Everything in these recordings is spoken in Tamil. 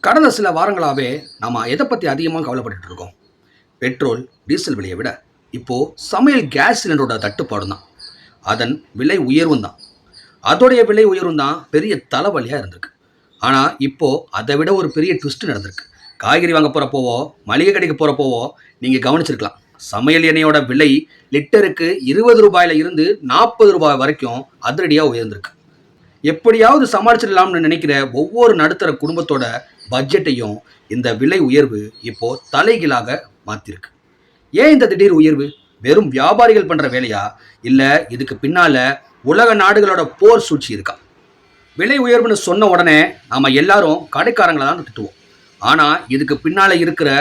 கடந்த சில வாரங்களாகவே நம்ம எதை பற்றி அதிகமாக கவலைப்பட்டு இருக்கோம்? பெட்ரோல் டீசல் விலையை விட இப்போது சமையல் கேஸ் சிலிண்டரோட தட்டுப்பாடு தான், அதன் விலை உயர்வும் தான். அதோடைய விலை உயர்வும் தான் பெரிய தலைவலியாக இருந்திருக்கு. ஆனால் இப்போது அதை விட ஒரு பெரிய ட்விஸ்ட் நடந்திருக்கு. காய்கறி வாங்க போகிறப்போவோ மளிகை கடைக்கு போகிறப்போவோ நீங்கள் கவனிச்சிருக்கலாம், சமையல் எண்ணெயோட விலை லிட்டருக்கு 20 ரூபாயில இருந்து 40 ரூபாய் வரைக்கும் அதிரடியாக உயர்ந்திருக்கு. எப்படியாவது சமாளிச்சிடலாம்னு நினைக்கிற ஒவ்வொரு நடுத்தர குடும்பத்தோட பட்ஜெட்டையும் இந்த விலை உயர்வு இப்போ தலைகீழாக மாத்திருக்கு. ஏன் இந்த திடீர் உயர்வு? வெறும் வியாபாரிகள் பண்ற வேலையா, இல்ல இதுக்கு பின்னால உலக நாடுகளோட போர் சூழ்ச்சி இருக்கா? விலை உயர்வுன்னு சொன்ன உடனே நாம எல்லாரும் கடைக்காரங்களை தான் திட்டுவோம். ஆனா இதுக்கு பின்னால இருக்கிற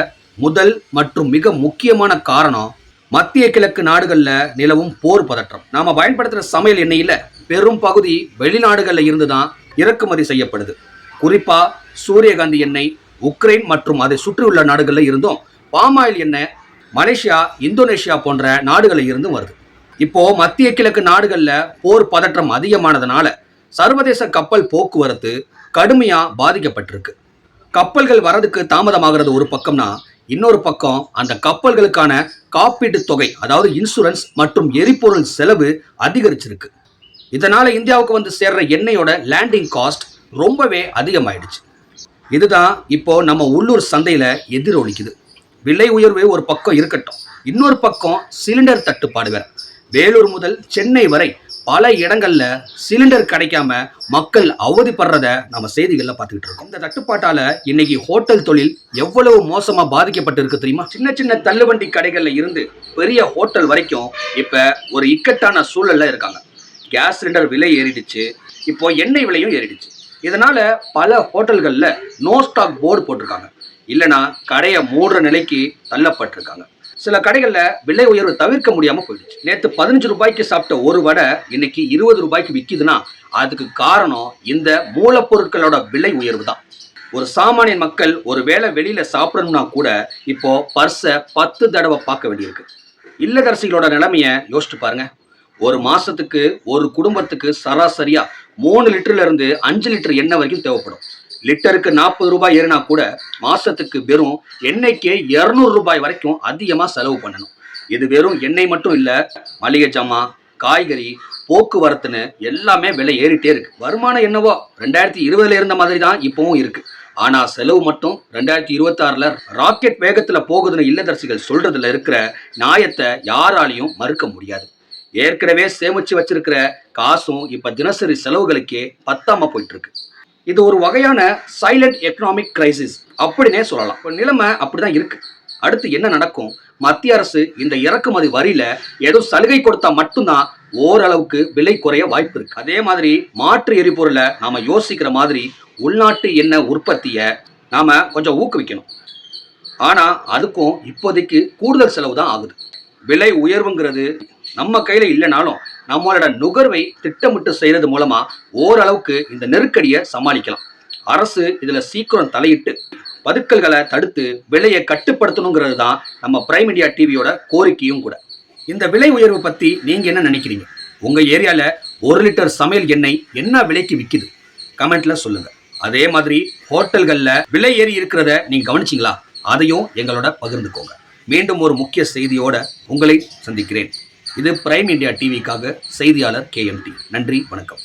முதல் மற்றும் மிக முக்கியமான காரணம் மத்திய கிழக்கு நாடுகள்ல நிலவும் போர் பதற்றம். நாம பயன்படுத்துற சமையல் எண்ணெயில பெரும் பகுதி வெளிநாடுகள்ல இருந்து தான் இறக்குமதி செய்யப்படுது. குறிப்பா சூரியகாந்தி எண்ணெய் உக்ரைன் மற்றும் அதை சுற்றியுள்ள நாடுகளில் இருந்தும், பாமாயில் எண்ணெய் மலேசியா இந்தோனேஷியா போன்ற நாடுகளில் இருந்தும் வருது. இப்போ மத்திய கிழக்கு நாடுகள்ல போர் பதற்றம் அதிகமானதுனால சர்வதேச கப்பல் போக்குவரத்து கடுமையா பாதிக்கப்பட்டிருக்கு. கப்பல்கள் வரதுக்கு தாமதமாகிறது ஒரு பக்கம்னா, இன்னொரு பக்கம் அந்த கப்பல்களுக்கான காப்பீட்டு தொகை, அதாவது இன்சூரன்ஸ் மற்றும் எரிபொருள் செலவு அதிகரிச்சிருக்கு. இதனால இந்தியாவுக்கு வந்து சேர்ற எண்ணெயோட லேண்டிங் காஸ்ட் ரொம்பவே அதிகமாயிடுச்சு. இதுதான் இப்போ நம்ம உள்ளூர் சந்தையில எதிரொலிக்குது. விலை உயர்வு ஒரு பக்கம் இருக்கட்டும், இன்னொரு பக்கம் சிலிண்டர் தட்டுப்பாடு வேற. வேலூர் முதல் சென்னை வரை பல இடங்கள்ல சிலிண்டர் கிடைக்காம மக்கள் அவதிப்படுறத நம்ம செய்திகள்ல பார்த்துக்கிட்டு இருக்கோம். இந்த தட்டுப்பாட்டால இன்னைக்கு ஹோட்டல் தொழில் எவ்வளவு மோசமா பாதிக்கப்பட்டு இருக்கு தெரியுமா? சின்ன சின்ன தள்ளுவண்டி கடைகள்ல இருந்து பெரிய ஹோட்டல் வரைக்கும் இப்ப ஒரு இக்கட்டான சூழல்ல இருக்காங்க. கேஸ் சிலிண்டர் விலை ஏறிடுச்சு, இப்போ எண்ணெய் விலையும் ஏறிடுச்சு. இதனால பல ஹோட்டல்கள்ல நோ ஸ்டாக் போர்டு போட்டிருக்காங்க, இல்லைன்னா கடையை மூடுற நிலைக்கு தள்ளப்பட்டிருக்காங்க. சில கடைகள்ல விலை உயர்வு தவிர்க்க முடியாம போயிடுச்சு. நேற்று 15 ரூபாய்க்கு சாப்பிட்ட ஒரு வடை இன்னைக்கு 20 ரூபாய்க்கு விற்கிதுன்னா அதுக்கு காரணம் இந்த மூலப்பொருட்களோட விலை உயர்வு தான். ஒரு சாமானிய மக்கள் ஒரு வேளை வெளியில சாப்பிடணும்னா கூட இப்போ பர்ஸை 10 தடவை பார்க்க வேண்டியிருக்கு. இல்லதரசிகளோட நிலைமைய யோசிச்சு பாருங்க. ஒரு மாசத்துக்கு ஒரு குடும்பத்துக்கு சராசரியா 3 லிட்டர்ல இருந்து 5 லிட்டர் எண்ணெய் வரைக்கும் தேவைப்படும். லிட்டருக்கு 40 ரூபாய் ஏறினா கூட மாசத்துக்கு வெறும் எண்ணெய்க்கே 200 ரூபாய் வரைக்கும் அதிகமா செலவு பண்ணணும். இது வெறும் எண்ணெய் மட்டும் இல்ல, மளிகை ஜாமான், காய்கறி, போக்குவரத்துன்னு எல்லாமே விலை ஏறிட்டே இருக்கு. வருமானம் என்னவோ 2020 இருந்த மாதிரி தான் இப்பவும் இருக்கு. ஆனா செலவு மட்டும் 2026 ராக்கெட் வேகத்துல போகுதுன்னு இல்லதரசிகள் சொல்றதுல இருக்கிற நியாயத்தை யாராலையும் மறுக்க முடியாது. ஏற்கனவே சேமிச்சு வச்சிருக்கிற காசும் இப்ப தினசரி செலவுகளுக்கே பத்தாம போயிட்டு இருக்கு. இது ஒரு வகையான சைலண்ட் எக்கனாமிக் கிரைசிஸ் அப்படின்னே சொல்லலாம். இப்போ நிலைமை அப்படிதான் இருக்கு. அடுத்து என்ன நடக்கும்? மத்திய அரசு இந்த இறக்குமதி வரியில ஏதோ சலுகை கொடுத்தா மட்டும்தான் ஓரளவுக்கு விலை குறைய வாய்ப்பு இருக்கு. அதே மாதிரி மாற்று எரிபொருளை நாம யோசிக்கிற மாதிரி உள்நாட்டு எண்ணெய் உற்பத்தியை நாம கொஞ்சம் ஊக்குவிக்கணும். ஆனா அதுக்கும் இப்போதைக்கு கூடுதல் செலவு தான் ஆகுது. விலை உயர்வுங்கிறது நம்ம கையில இல்லைனாலும் நம்மளோட நுகர்வை திட்டமிட்டு செய்யறது மூலமா ஓரளவுக்கு இந்த நெருக்கடியை சமாளிக்கலாம். அரசு இதுல சீக்கிரம் தலையிட்டு பதுக்கல்களை தடுத்து விலையை கட்டுப்படுத்தணுங்கிறது தான் நம்ம பிரைம் இந்தியா டிவியோட கோரிக்கையும் கூட. இந்த விலை உயர்வு பத்தி நீங்க என்ன நினைக்கிறீங்க? உங்க ஏரியால 1 லிட்டர் சமையல் எண்ணெய் என்ன விலைக்கு விற்கிது? கமெண்ட்ல சொல்லுங்க. அதே மாதிரி ஹோட்டல்கள்ல விலை ஏறி இருக்கிறத நீங்க கவனிச்சிங்களா? அதையும் எங்களோட பகிர்ந்துக்கோங்க. மீண்டும் ஒரு முக்கிய செய்தியோட உங்களை சந்திக்கிறேன். இது பிரைம் இந்தியா டிவிக்காக செய்தியாளர் KMT. நன்றி, வணக்கம்.